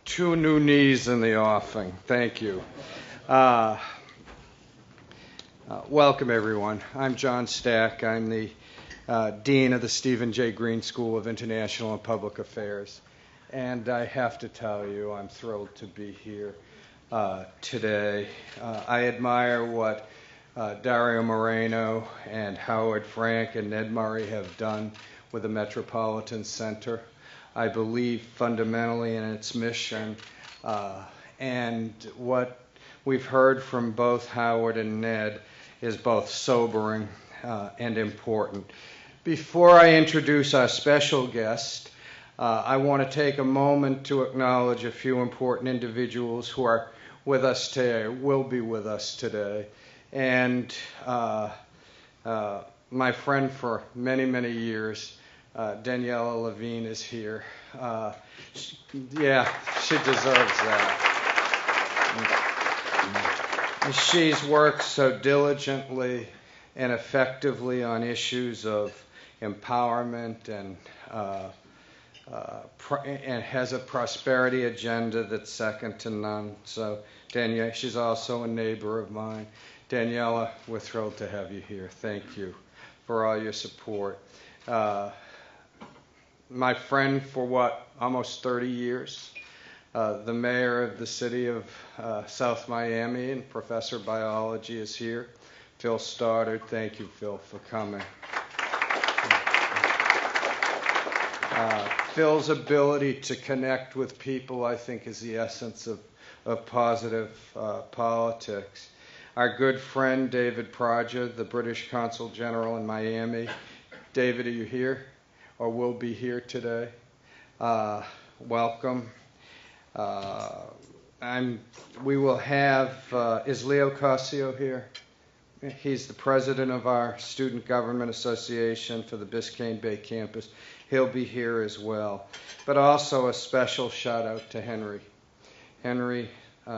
Two new knees in the offing. Thank you. Uh, Welcome, everyone. I'm John Stack. I'm the Dean of the Stephen J. Green School of International and Public Affairs. And I have to tell you, I'm thrilled to be here today. I admire what Dario Moreno and Howard Frank and Ned Murray have done with the Metropolitan Center. I believe fundamentally in its mission, and what we've heard from both Howard and Ned is both sobering and important. Before I introduce our special guest, I want to take a moment to acknowledge a few important individuals who are with us today, will be with us today. And my friend for many, many years, Daniela Levine, is here. She deserves that. She's worked so diligently and effectively on issues of empowerment and has a prosperity agenda that's second to none. So Daniela, she's also a neighbor of mine. Daniela, we're thrilled to have you here. Thank you for all your support. My friend for almost 30 years, the mayor of the city of South Miami and professor of biology is here. Phil Stoddard. Thank you, Phil, for coming. Phil's ability to connect with people, I think, is the essence of positive politics. Our good friend, David Praja, the British Consul General in Miami. David, are you here or will be here today? Welcome. We will have, is Leo Casio here? He's the president of our Student Government Association for the Biscayne Bay campus. He'll be here as well. But also a special shout out to Henry. Henry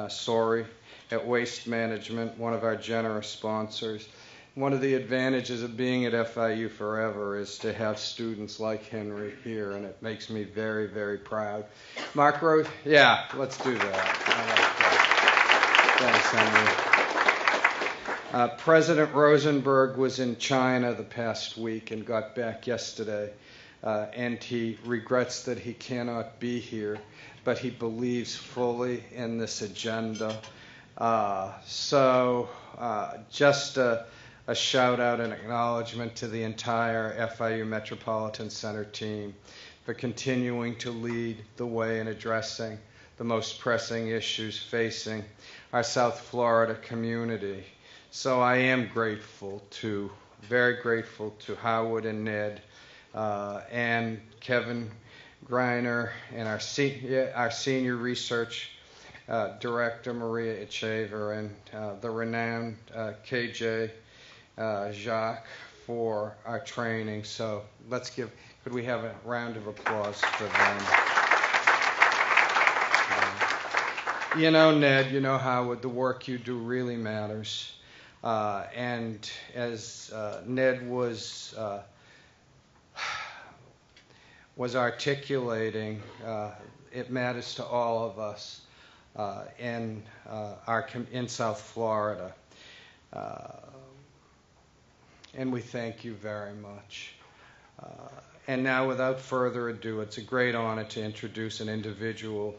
Sorry at Waste Management, one of our generous sponsors. One of the advantages of being at FIU forever is to have students like Henry here, and it makes me very, very proud. Mark Rose, yeah, let's do that. I like that. Thanks, Henry. President Rosenberg was in China the past week and got back yesterday, and he regrets that he cannot be here, but he believes fully in this agenda. Just a shout out and acknowledgement to the entire FIU Metropolitan Center team for continuing to lead the way in addressing the most pressing issues facing our South Florida community. So I am very grateful to Howard and Ned and Kevin Greiner and our senior research director, Maria Echever, and the renowned KJ Jacques for our training. So could we have a round of applause for them? You know, Ned, you know, Howard, the work you do really matters. And as Ned was articulating, it matters to all of us in South Florida. And we thank you very much. And now, without further ado, it's a great honor to introduce an individual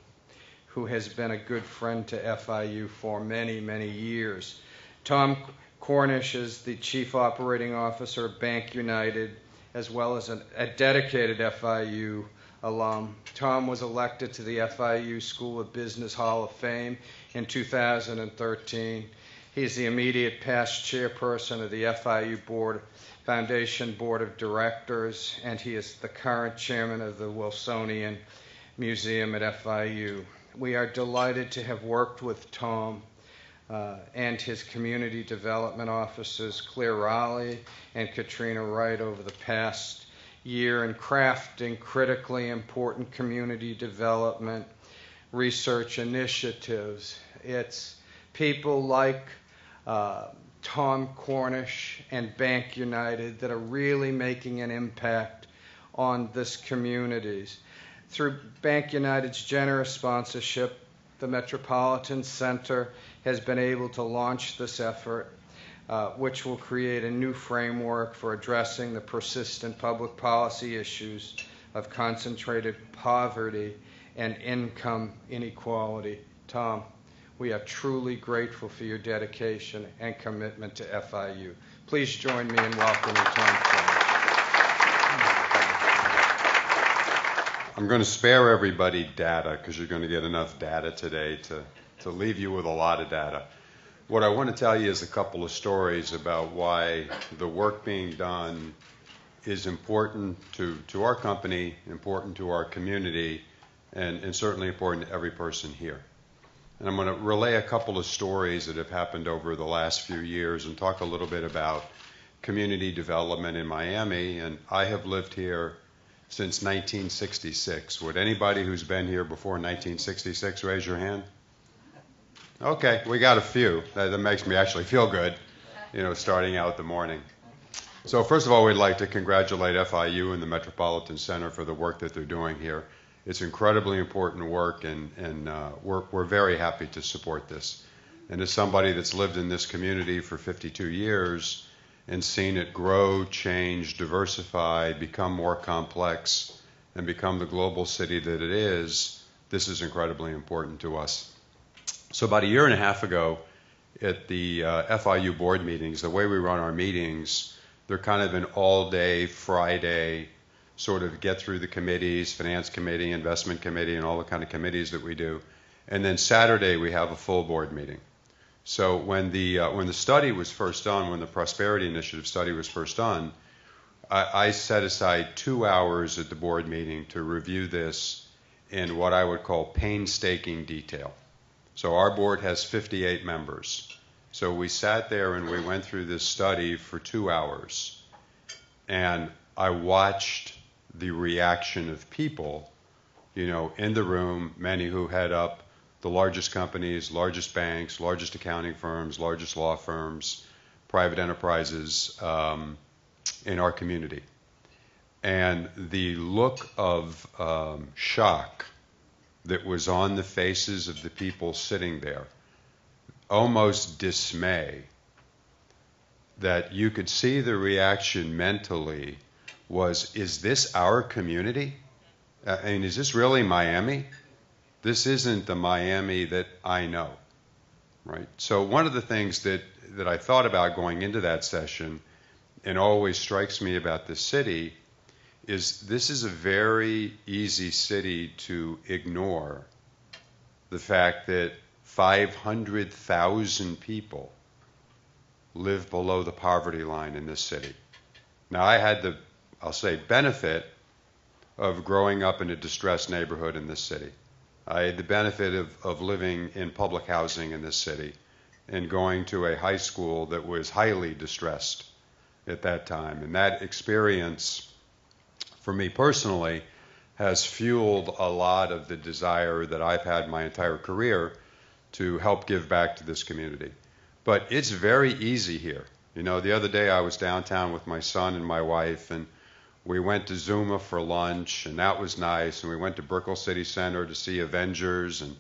who has been a good friend to FIU for many, many years. Tom Cornish is the Chief Operating Officer of Bank United, as well as a dedicated FIU alum. Tom was elected to the FIU School of Business Hall of Fame in 2013. He's the immediate past chairperson of the FIU Foundation Board of Directors, and he is the current chairman of the Wilsonian Museum at FIU. We are delighted to have worked with Tom and his community development officers, Claire Raleigh and Katrina Wright, over the past year in crafting critically important community development research initiatives. It's people like Tom Cornish and Bank United that are really making an impact on this communities. Through Bank United's generous sponsorship, the Metropolitan Center has been able to launch this effort, which will create a new framework for addressing the persistent public policy issues of concentrated poverty and income inequality. Tom, we are truly grateful for your dedication and commitment to FIU. Please join me in welcoming Tom Cornish. I'm going to spare everybody data because you're going to get enough data today to leave you with a lot of data. What I want to tell you is a couple of stories about why the work being done is important to our company, important to our community, and certainly important to every person here. And I'm going to relay a couple of stories that have happened over the last few years and talk a little bit about community development in Miami. And I have lived here since 1966. Would anybody who's been here before 1966 raise your hand? Okay, we got a few. That makes me actually feel good, starting out the morning. So first of all, we'd like to congratulate FIU and the Metropolitan Center for the work that they're doing here. It's incredibly important work, and we're very happy to support this. And as somebody that's lived in this community for 52 years and seen it grow, change, diversify, become more complex, and become the global city that it is, this is incredibly important to us. So about a year and a half ago at the FIU board meetings, the way we run our meetings, they're kind of an all-day Friday sort of get through the committees, finance committee, investment committee, and all the kind of committees that we do. And then Saturday we have a full board meeting. So when the study was first done, when the Prosperity Initiative study was first done, I set aside 2 hours at the board meeting to review this in what I would call painstaking detail. So our board has 58 members. So we sat there and we went through this study for 2 hours. And I watched the reaction of people, in the room, many who head up the largest companies, largest banks, largest accounting firms, largest law firms, private enterprises in our community. And the look of shock that was on the faces of the people sitting there, almost dismay, that you could see the reaction mentally was, is this our community? Is this really Miami? This isn't the Miami that I know, right? So one of the things that I thought about going into that session, and always strikes me about this city, is this is a very easy city to ignore the fact that 500,000 people live below the poverty line in this city. Now, I had the, benefit of growing up in a distressed neighborhood in this city. I had the benefit of living in public housing in this city and going to a high school that was highly distressed at that time. And that experience, for me personally, has fueled a lot of the desire that I've had my entire career to help give back to this community. But it's very easy here. The other day I was downtown with my son and my wife, and we went to Zuma for lunch, and that was nice. And we went to Brickell City Center to see Avengers, and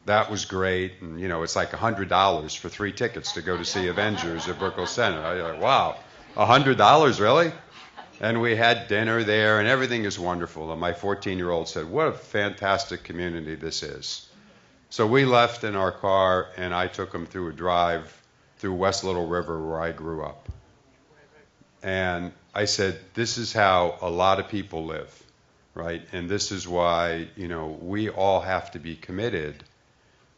that was great. And, it's like $100 for 3 tickets to go to see Avengers at Brickell Center. I was like, wow, $100, really? And we had dinner there, and everything is wonderful. And my 14-year-old said, what a fantastic community this is. So we left in our car, and I took him through a drive through West Little River where I grew up. And I said, this is how a lot of people live, right? And this is why, we all have to be committed,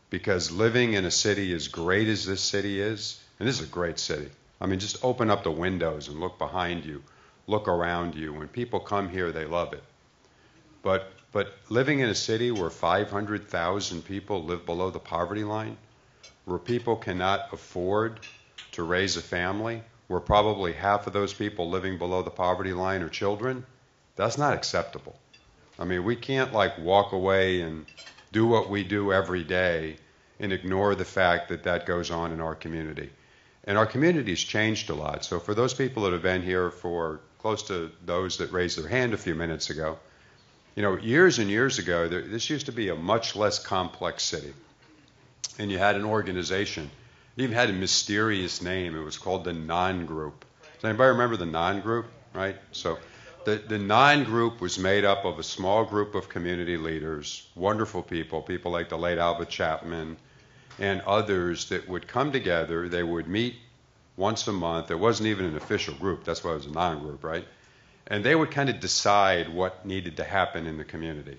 because living in a city as great as this city is, and this is a great city. Just open up the windows and look behind you, look around you. When people come here, they love it. But living in a city where 500,000 people live below the poverty line, where people cannot afford to raise a family, where probably half of those people living below the poverty line are children, that's not acceptable. We can't walk away and do what we do every day and ignore the fact that that goes on in our community. And our community's changed a lot. So for those people that have been here for close to those that raised their hand a few minutes ago, Years and years ago, this used to be a much less complex city. And you had an organization. It even had a mysterious name. It was called the Non-Group. Does anybody remember the Non-Group? Right? So the Non-Group was made up of a small group of community leaders, wonderful people like the late Albert Chapman and others that would come together. They would meet once a month. It wasn't even an official group. That's why it was a non-group, right? And they would kind of decide what needed to happen in the community.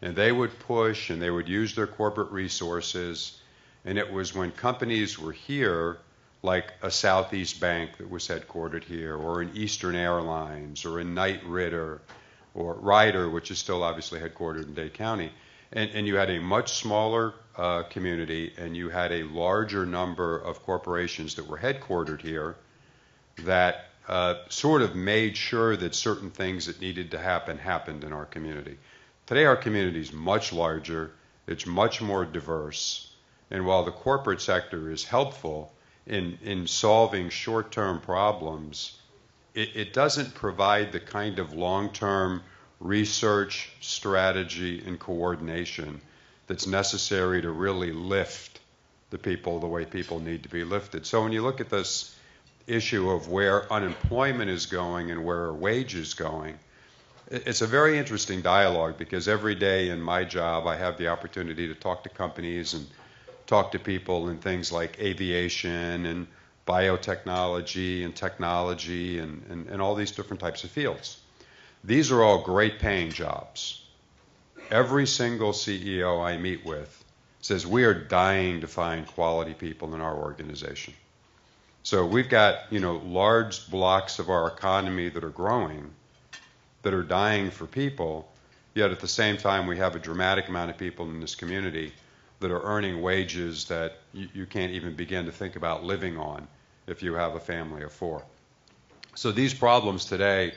And they would push and they would use their corporate resources. And it was when companies were here, like a Southeast Bank that was headquartered here, or an Eastern Airlines, or a Knight Ridder, or Ryder, which is still obviously headquartered in Dade County. And you had a much smaller community, and you had a larger number of corporations that were headquartered here that sort of made sure that certain things that needed to happen happened in our community. Today our community is much larger, it's much more diverse, and while the corporate sector is helpful in solving short-term problems, it doesn't provide the kind of long-term research, strategy, and coordination that's necessary to really lift the people the way people need to be lifted. So when you look at this issue of where unemployment is going and where our wage is going, it's a very interesting dialogue, because every day in my job I have the opportunity to talk to companies and talk to people in things like aviation and biotechnology and technology and all these different types of fields. These are all great paying jobs. Every single CEO I meet with says we are dying to find quality people in our organization. So we've got, large blocks of our economy that are growing, that are dying for people, yet at the same time we have a dramatic amount of people in this community that are earning wages that you can't even begin to think about living on if you have a family of four. So these problems today,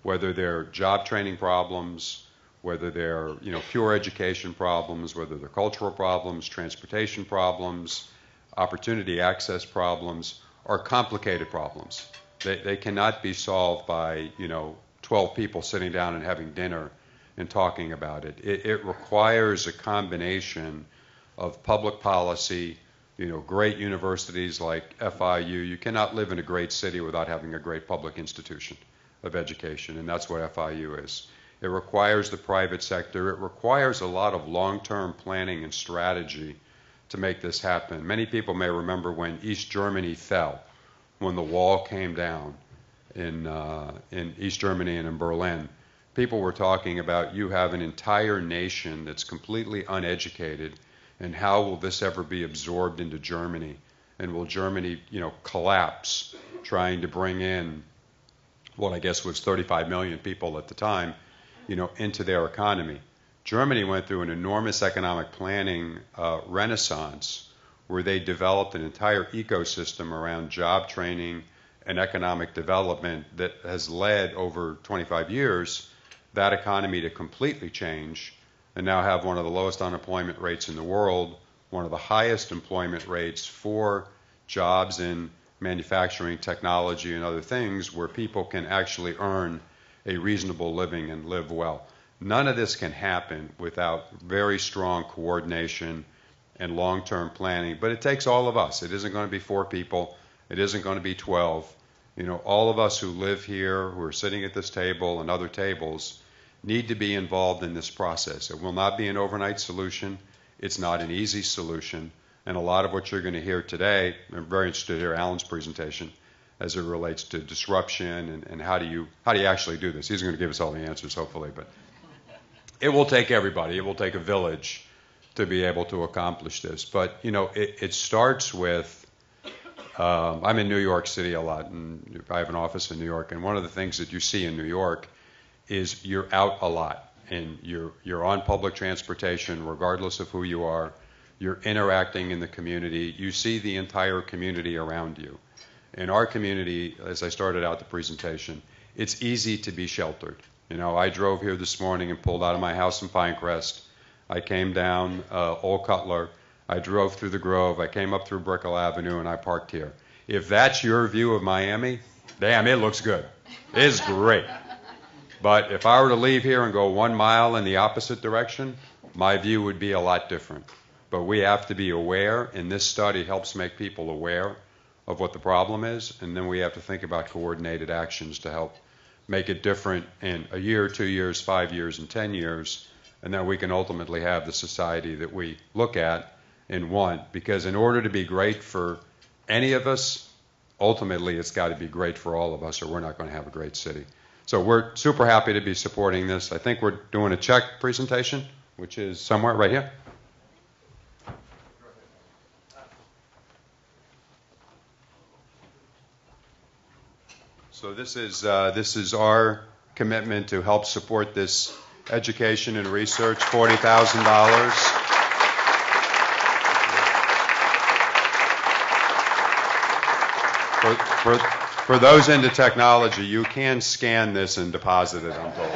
whether they're job training problems, whether they're pure education problems, whether they're cultural problems, transportation problems, opportunity access problems, are complicated problems. They cannot be solved by 12 people sitting down and having dinner and talking about it. It requires a combination of public policy, great universities like FIU. You cannot live in a great city without having a great public institution of education, and that's what FIU is. It requires the private sector. It requires a lot of long-term planning and strategy to make this happen. Many people may remember when East Germany fell, when the wall came down in East Germany and in Berlin. People were talking about, you have an entire nation that's completely uneducated, and how will this ever be absorbed into Germany? And will Germany, collapse trying to bring in what I guess was 35 million people at the time, into their economy? Germany went through an enormous economic planning renaissance where they developed an entire ecosystem around job training and economic development that has led over 25 years that economy to completely change and now have one of the lowest unemployment rates in the world, one of the highest employment rates for jobs in manufacturing, technology, and other things where people can actually earn a reasonable living and live well. None of this can happen without very strong coordination and long-term planning, but it takes all of us. It isn't going to be 4 people. It isn't going to be 12. All of us who live here, who are sitting at this table and other tables, need to be involved in this process. It will not be an overnight solution. It's not an easy solution. And a lot of what you're going to hear today, I'm very interested to hear Alan's presentation as it relates to disruption and how do you actually do this. He's going to give us all the answers, hopefully, but it will take everybody. It will take a village to be able to accomplish this. But, it starts with, I'm in New York City a lot, and I have an office in New York, and one of the things that you see in New York is you're out a lot, and you're on public transportation regardless of who you are. You're interacting in the community. You see the entire community around you. In our community, as I started out the presentation, it's easy to be sheltered. I drove here this morning and pulled out of my house in Pinecrest. I came down Old Cutler. I drove through the Grove. I came up through Brickell Avenue, and I parked here. If that's your view of Miami, damn, it looks good. It's great. But if I were to leave here and go 1 mile in the opposite direction, my view would be a lot different. But we have to be aware, and this study helps make people aware of what the problem is, and then we have to think about coordinated actions to help make it different in a year, 2 years, 5 years, and 10 years, and then we can ultimately have the society that we look at and want. Because in order to be great for any of us, ultimately it's got to be great for all of us, or we're not going to have a great city. So we're super happy to be supporting this. I think we're doing a check presentation, which is somewhere right here. So this is our commitment to help support this education and research, $40,000. For those into technology, you can scan this and deposit it, I'm told.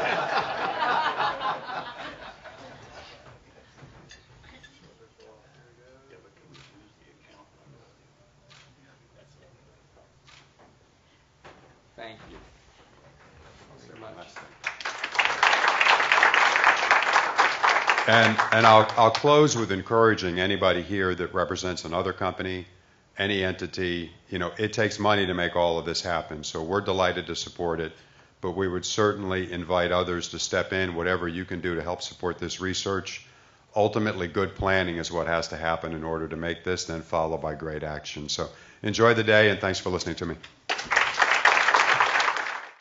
Thank you so much. And I'll close with encouraging anybody here that represents another company, any entity. It takes money to make all of this happen, so we're delighted to support it, but we would certainly invite others to step in, whatever you can do to help support this research. Ultimately, good planning is what has to happen in order to make this, then followed by great action. So enjoy the day, and thanks for listening to me.